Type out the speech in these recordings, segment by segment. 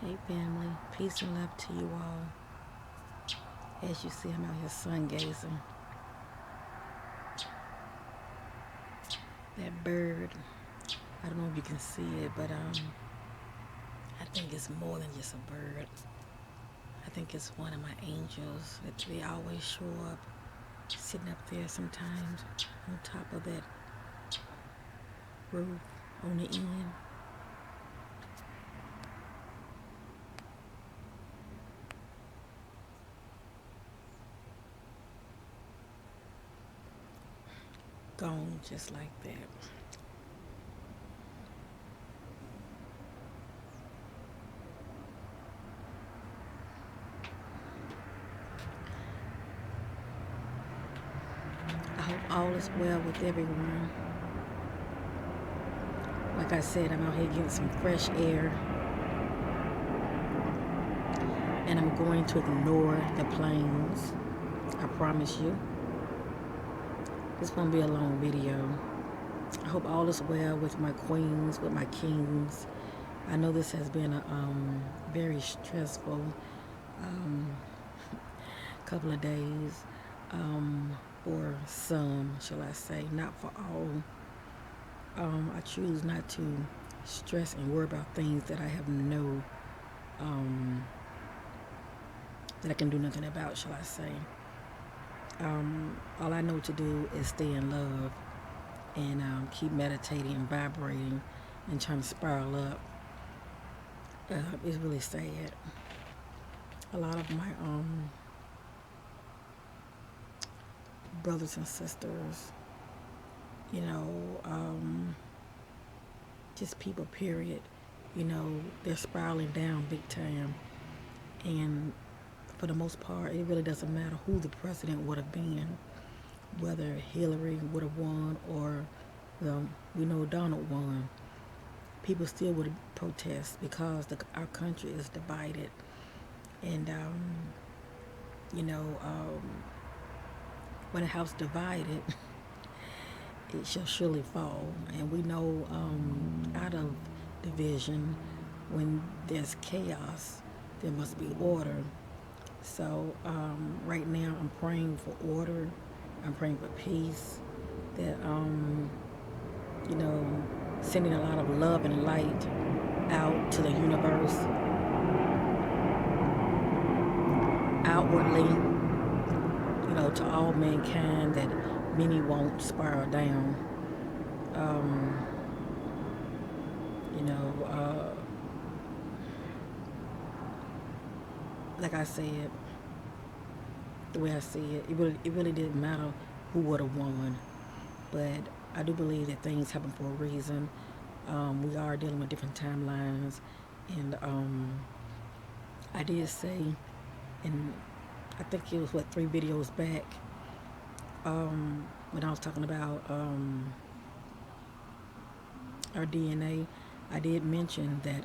Hey family, peace and love to you all. As you see, I'm out here sun gazing. That bird, I don't know if you can see it, but I think it's more than just a bird. I think it's one of my angels. They always show up sitting up there sometimes on top of that roof on the end. Gone just like that. I hope all is well with everyone. Like I said, I'm out here getting some fresh air, and I'm going to ignore the planes. I promise you. This won't be a long video. I hope all is well with my queens, with my kings. I know this has been a very stressful couple of days for some, shall I say, not for all. I choose not to stress and worry about things that I have that I can do nothing about, shall I say. All I know to do is stay in love and keep meditating and vibrating and trying to spiral up. It's really sad. A lot of my brothers and sisters, you know, just people, period, they're spiraling down big time. And for the most part, it really doesn't matter who the president would have been, whether Hillary would have won or, we know Donald won. People still would protest because our country is divided. And, when a house divided, it shall surely fall. And we know out of division, when there's chaos, there must be order. So right now I'm praying for order. I'm praying for peace. That, sending a lot of love and light out to the universe, outwardly, to all mankind, that many won't spiral down. Like I said, the way I see it, it really didn't matter who would have won. But I do believe that things happen for a reason. We are dealing with different timelines. And I did say, and I think it was, 3 videos back, when I was talking about our DNA, I did mention that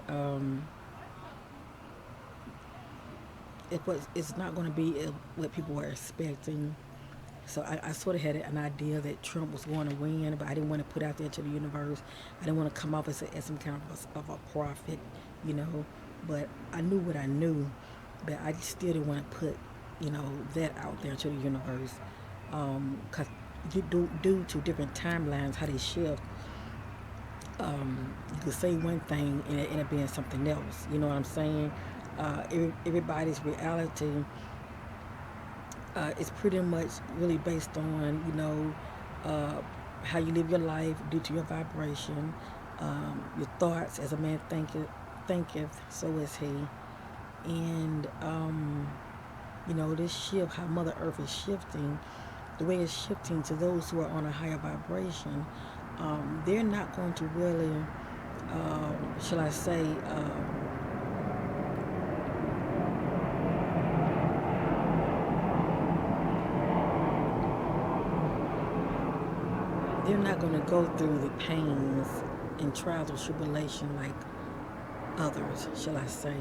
it's not going to be what people were expecting. So I sort of had an idea that Trump was going to win, but I didn't want to put out there to the universe. I didn't want to come off as some kind of a prophet, But I knew what I knew, but I still didn't want to put, that out there to the universe. Because due to different timelines, how they shift, you could say one thing and it end up being something else. You know what I'm saying? Everybody's reality is pretty much really based on, how you live your life due to your vibration, your thoughts. As a man thinketh, so is he. And, this shift, how Mother Earth is shifting, the way it's shifting to those who are on a higher vibration, they're not going to really, shall I say, they're not going to go through the pains and trials of tribulation like others, shall I say,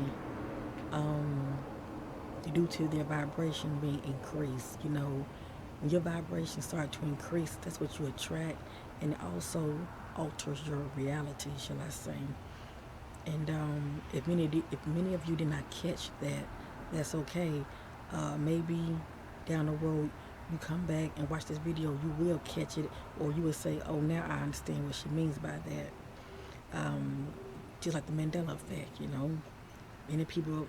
due to their vibration being increased. When your vibration starts to increase, that's what you attract, and it also alters your reality, shall I say. And if many of you did not catch that, that's okay. Maybe down the road you come back and watch this video, you will catch it, or you will say, "Oh, now I understand what she means by that." Just like the Mandela effect, you know. Many people,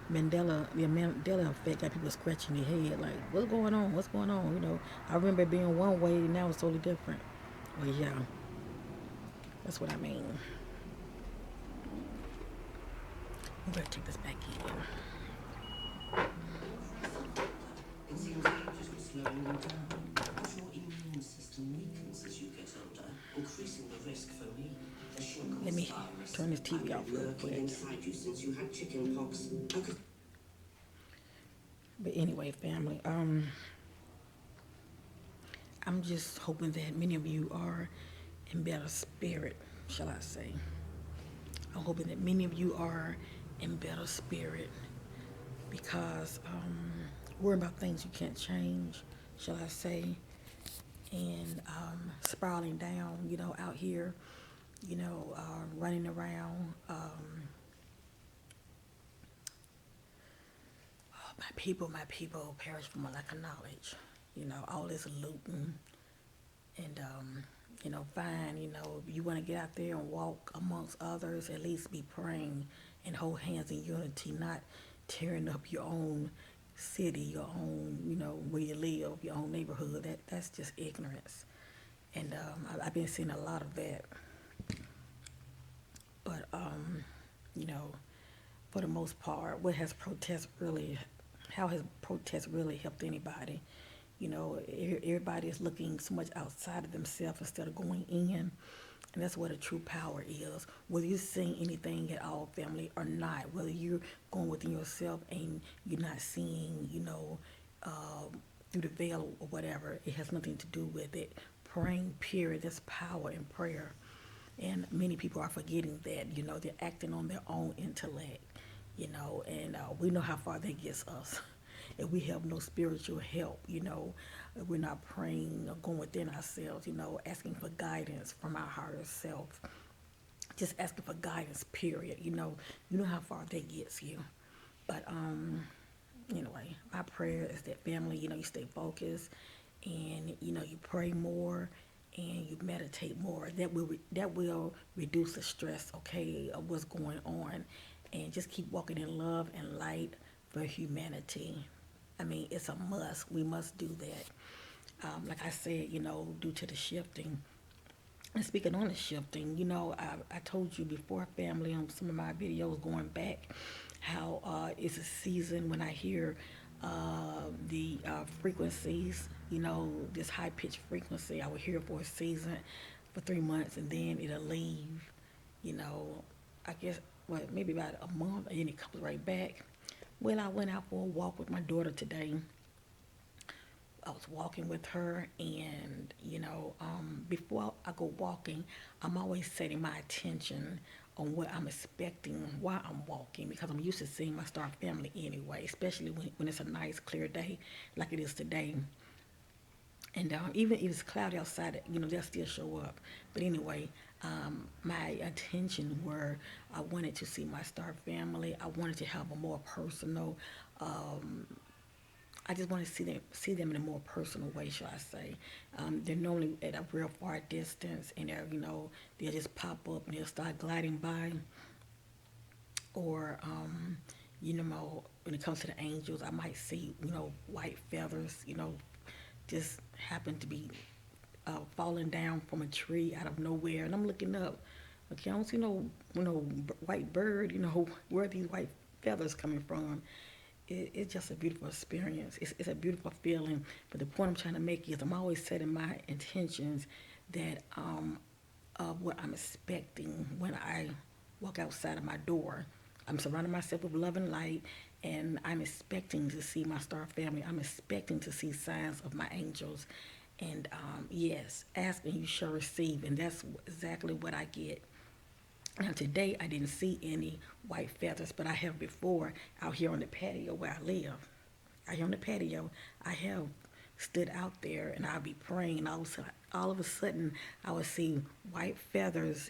the Mandela effect got people scratching their head, like, "What's going on? What's going on?" You know. I remember it being one way, now it's totally different. Well, yeah, that's what I mean. I'm gonna take this back in. It seems ages were slowing them down. But your immune system weakens as you get older, increasing the risk for me, the Let Shingles me virus. turn this I've TV been off real lurking quick. inside you since you had chicken pox. I could. But anyway, family, I'm just hoping that many of you are in better spirit, shall I say. I'm hoping that many of you are in better spirit because worrying about things you can't change, shall I say, and spiraling down, you know, out here, you know, running around. Oh, my people perish from a lack of knowledge. You know, all this looting and you know, fine, you know, if you want to get out there and walk amongst others, at least be praying and hold hands in unity, not tearing up your own city, your own, you know, where you live, your own neighborhood. That's just ignorance. And I've been seeing a lot of that. But you know, for the most part, what has protest really, how has protest really helped anybody? You know, everybody is looking so much outside of themselves instead of going in. And that's where the true power is. Whether you're seeing anything at all, family, or not, whether you're going within yourself and you're not seeing, you know, through the veil or whatever, it has nothing to do with it. Praying, period, there's power in prayer. And many people are forgetting that, you know, they're acting on their own intellect, you know, and we know how far that gets us. If we have no spiritual help, you know, if we're not praying or going within ourselves, you know, asking for guidance from our higher self, just asking for guidance, period, you know how far that gets you. But anyway, my prayer is that family, you know, you stay focused and you know you pray more and you meditate more. That will reduce the stress, okay, of what's going on, and just keep walking in love and light for humanity. I mean, it's a must. We must do that. Like I said, you know, due to the shifting. And speaking on the shifting, you know, I told you before, family, on some of my videos going back, how it's a season when I hear the frequencies, you know, this high pitched frequency. I would hear it for a season, for 3 months, and then it'll leave, you know, I guess, what, maybe about a month, and then it comes right back. Well, I went out for a walk with my daughter today. I was walking with her, and before I go walking, I'm always setting my attention on what I'm expecting while I'm walking because I'm used to seeing my star family anyway, especially when it's a nice clear day like it is today. And even if it's cloudy outside, you know, they'll still show up. But anyway, my intention were I wanted to see my star family. I wanted to have a more personal I just want to see them in a more personal way, shall I say? They're normally at a real far distance, and they'll just pop up and they'll start gliding by. Or, when it comes to the angels, I might see white feathers, just happen to be falling down from a tree out of nowhere, and I'm looking up. Okay, I don't see no white bird. Where are these white feathers coming from? It's just a beautiful experience. It's a beautiful feeling. But the point I'm trying to make is I'm always setting my intentions that of what I'm expecting when I walk outside of my door. I'm surrounding myself with love and light, and I'm expecting to see my star family. I'm expecting to see signs of my angels. And yes, ask and you shall receive. And that's exactly what I get. Now today I didn't see any white feathers, but I have before out here on the patio where I live. Out here on the patio, I have stood out there and I'll be praying, and all of a sudden I would see white feathers,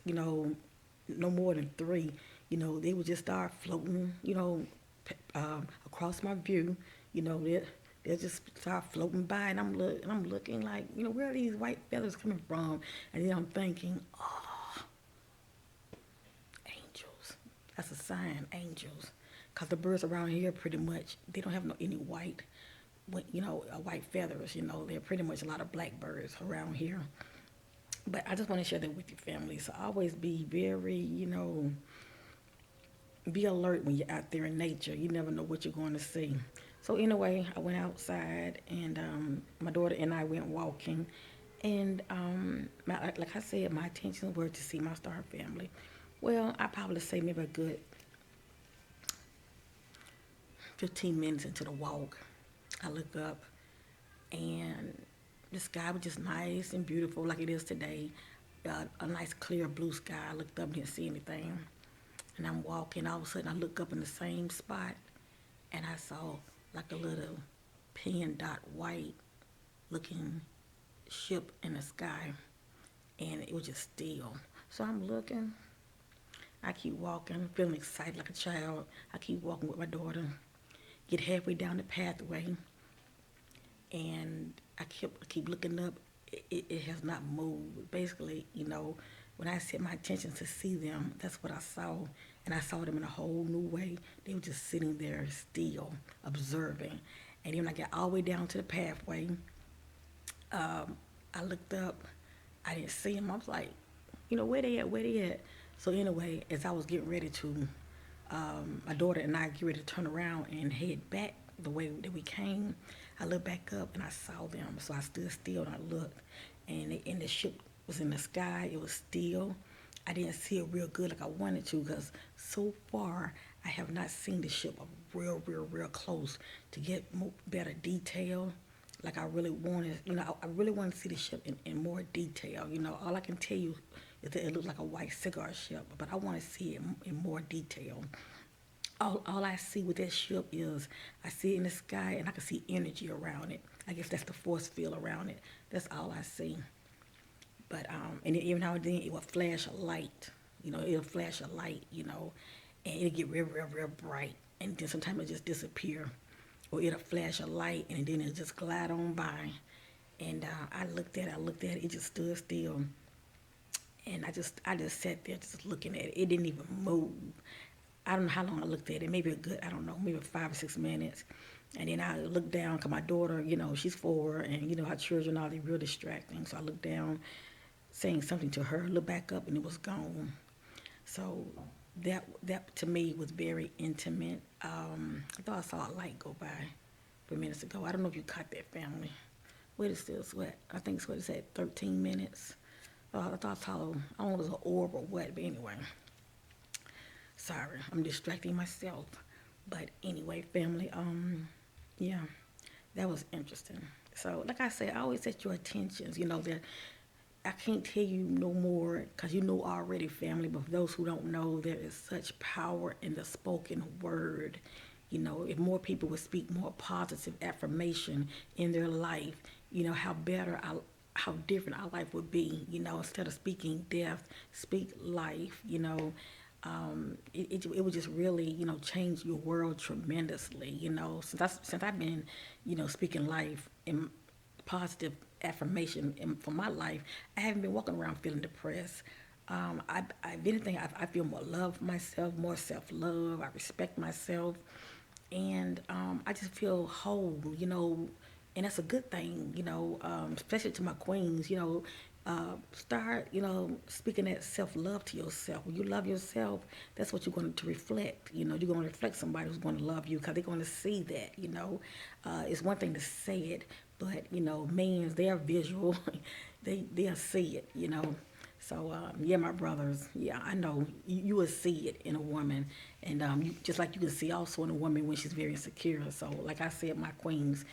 no more than three, they would just start floating, across my view. They'll just start floating by, and I'm looking like, where are these white feathers coming from? And then I'm thinking, oh, angels. That's a sign, angels. Because the birds around here pretty much, they don't have any white, white feathers. They're pretty much a lot of black birds around here. But I just want to share that with your family. So always be very, be alert when you're out there in nature. You never know what you're going to see. So anyway, I went outside, and my daughter and I went walking. And like I said, my intentions were to see my star family. Well, I probably say maybe a good 15 minutes into the walk, I look up, and the sky was just nice and beautiful like it is today. A nice clear blue sky. I looked up and didn't see anything. And I'm walking, all of a sudden I look up in the same spot, and I saw like a little pin dot white looking ship in the sky, and it was just still. So I'm looking, I keep walking, feeling excited like a child. I keep walking with my daughter, get halfway down the pathway, and I keep looking up. It has not moved. Basically, when I set my attention to see them, that's what I saw. And I saw them in a whole new way. They were just sitting there still, observing. And then when I got all the way down to the pathway, I looked up. I didn't see them. I was like, where they at? Where they at? So anyway, as I was getting ready to, my daughter and I get ready to turn around and head back the way that we came, I looked back up and I saw them. So I stood still and I looked, and the ship was in the sky. It was still. I didn't see it real good like I wanted to, because so far I have not seen the ship up real close to get better detail. Like I really wanted, I really want to see the ship in more detail. All I can tell you is that it looks like a white cigar ship, but I want to see it in more detail. All I see with that ship is I see it in the sky, and I can see energy around it. I guess that's the force field around it. That's all I see. But and even now and then it will flash a light. It'll flash a light. And it'll get real bright, and then sometimes it just disappear, or it'll flash a light, and then it'll just glide on by. And I looked at it. It just stood still, and I just sat there just looking at it. It didn't even move. I don't know how long I looked at it. Maybe a good, I don't know, maybe 5 or 6 minutes. And then I looked down, because my daughter, she's 4, and her children are real distracting. So I looked down, saying something to her, looked back up, and it was gone. So that to me was very intimate. I thought I saw a light go by a few minutes ago. I don't know if you caught that, family. What is this? What? I think it's what it said, 13 minutes. I thought I saw, I don't know if it was an orb or what, but anyway. Sorry, I'm distracting myself. But anyway, family, yeah, that was interesting. So, like I said, I always set your attentions, that I can't tell you no more, because you know already, family, but for those who don't know, there is such power in the spoken word. If more people would speak more positive affirmation in their life, how different our life would be. Instead of speaking death, speak life. It would just really, change your world tremendously. Since I've been, speaking life in positive affirmation for my life, I haven't been walking around feeling depressed. If anything, I feel more love for myself, more self-love. I respect myself, and I just feel whole. And that's a good thing. Especially to my queens. Start, speaking that self-love to yourself. When you love yourself, that's what you're going to reflect. You're going to reflect somebody who's going to love you, because they're going to see that. It's one thing to say it, but, men, they're visual. They'll see it. So, yeah, my brothers, yeah, I know you will see it in a woman, and just like you can see also in a woman when she's very insecure. So, like I said, my queens,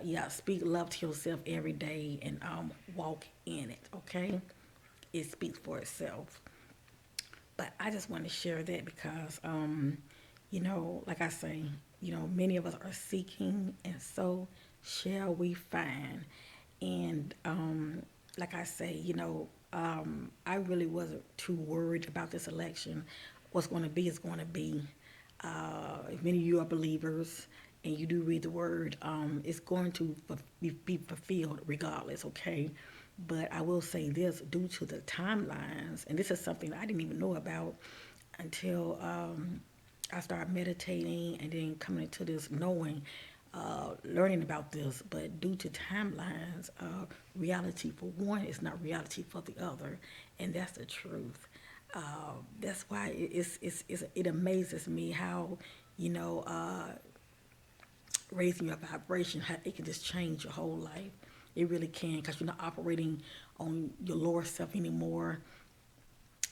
yeah, speak love to yourself every day, and walk in it, okay? It speaks for itself. But I just want to share that because, like I say, many of us are seeking, and so shall we find. And like I say, I really wasn't too worried about this election. What's going to be is going to be. If many of you are believers and you do read the word, it's going to be fulfilled regardless, okay? But I will say this due to the timelines, and this is something I didn't even know about until I started meditating and then coming into this knowing, learning about this. But due to timelines, reality for one is not reality for the other, and that's the truth. That's why it amazes me how you know raising your vibration, how it can just change your whole life. It really can, because you're not operating on your lower self anymore,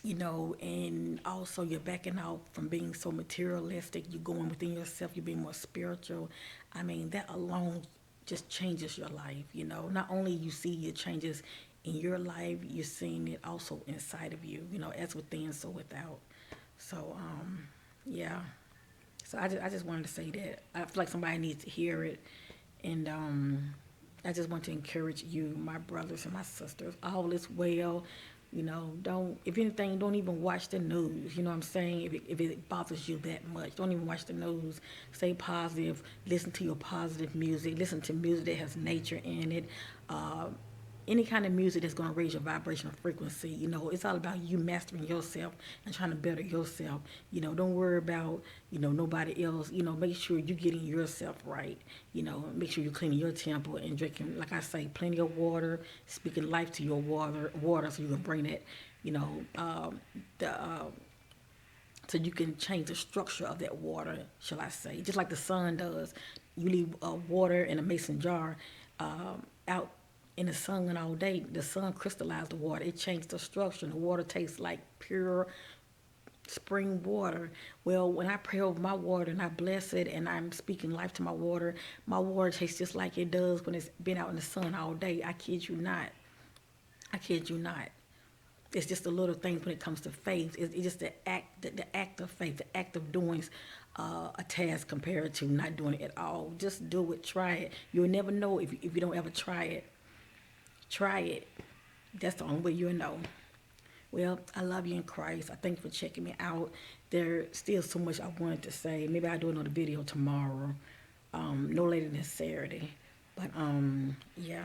and also you're backing out from being so materialistic. You're going within yourself, you're being more spiritual. I mean, that alone just changes your life, Not only you see your changes in your life, you're seeing it also inside of you, as within, so without. So, yeah. So I just wanted to say that. I feel like somebody needs to hear it. And I just want to encourage you, my brothers and my sisters. All is well. Don't, if anything, don't even watch the news. You know what I'm saying? If it bothers you that much, don't even watch the news. Stay positive. Listen to your positive music. Listen to music that has nature in it. Uh, any kind of music that's going to raise your vibrational frequency. It's all about you mastering yourself and trying to better yourself. Don't worry about, nobody else. Make sure you're getting yourself right. Make sure you're cleaning your temple and drinking, like I say, plenty of water, speaking life to your water so you can bring that, you know, the, so you can change the structure of that water, shall I say. Just like the sun does. You leave water in a mason jar out in the sun all day, the sun crystallized the water. It changed the structure. And the water tastes like pure spring water. Well, when I pray over my water and I bless it and I'm speaking life to my water tastes just like it does when it's been out in the sun all day. I kid you not. I kid you not. It's just the little things when it comes to faith. It's just the act of faith, the act of doing a task compared to not doing it at all. Just do it, try it. You'll never know if you don't ever try it. Try it. That's the only way you'll know. Well, I love you in Christ. I thank you for checking me out. There's still so much I wanted to say. Maybe I'll do another video tomorrow. No later than Saturday. But yeah.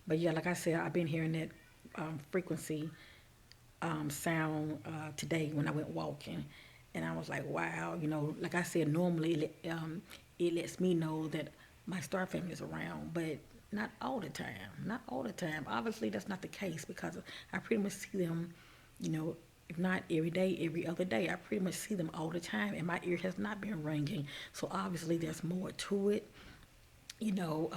But yeah, like I said, I've been hearing that frequency sound today when I went walking. And I was like, wow, like I said, normally it lets me know that my star family is around, but not all the time. Not all the time. Obviously, that's not the case because I pretty much see them, if not every day, every other day. I pretty much see them all the time, and my ear has not been ringing. So obviously, there's more to it. You know,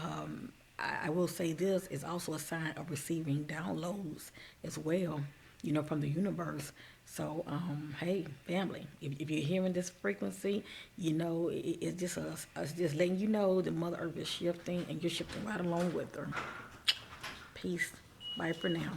I will say this is also a sign of receiving downloads as well, from the universe. So, hey, family, if you're hearing this frequency, it's just us. It's just letting you know that Mother Earth is shifting and you're shifting right along with her. Peace. Bye for now.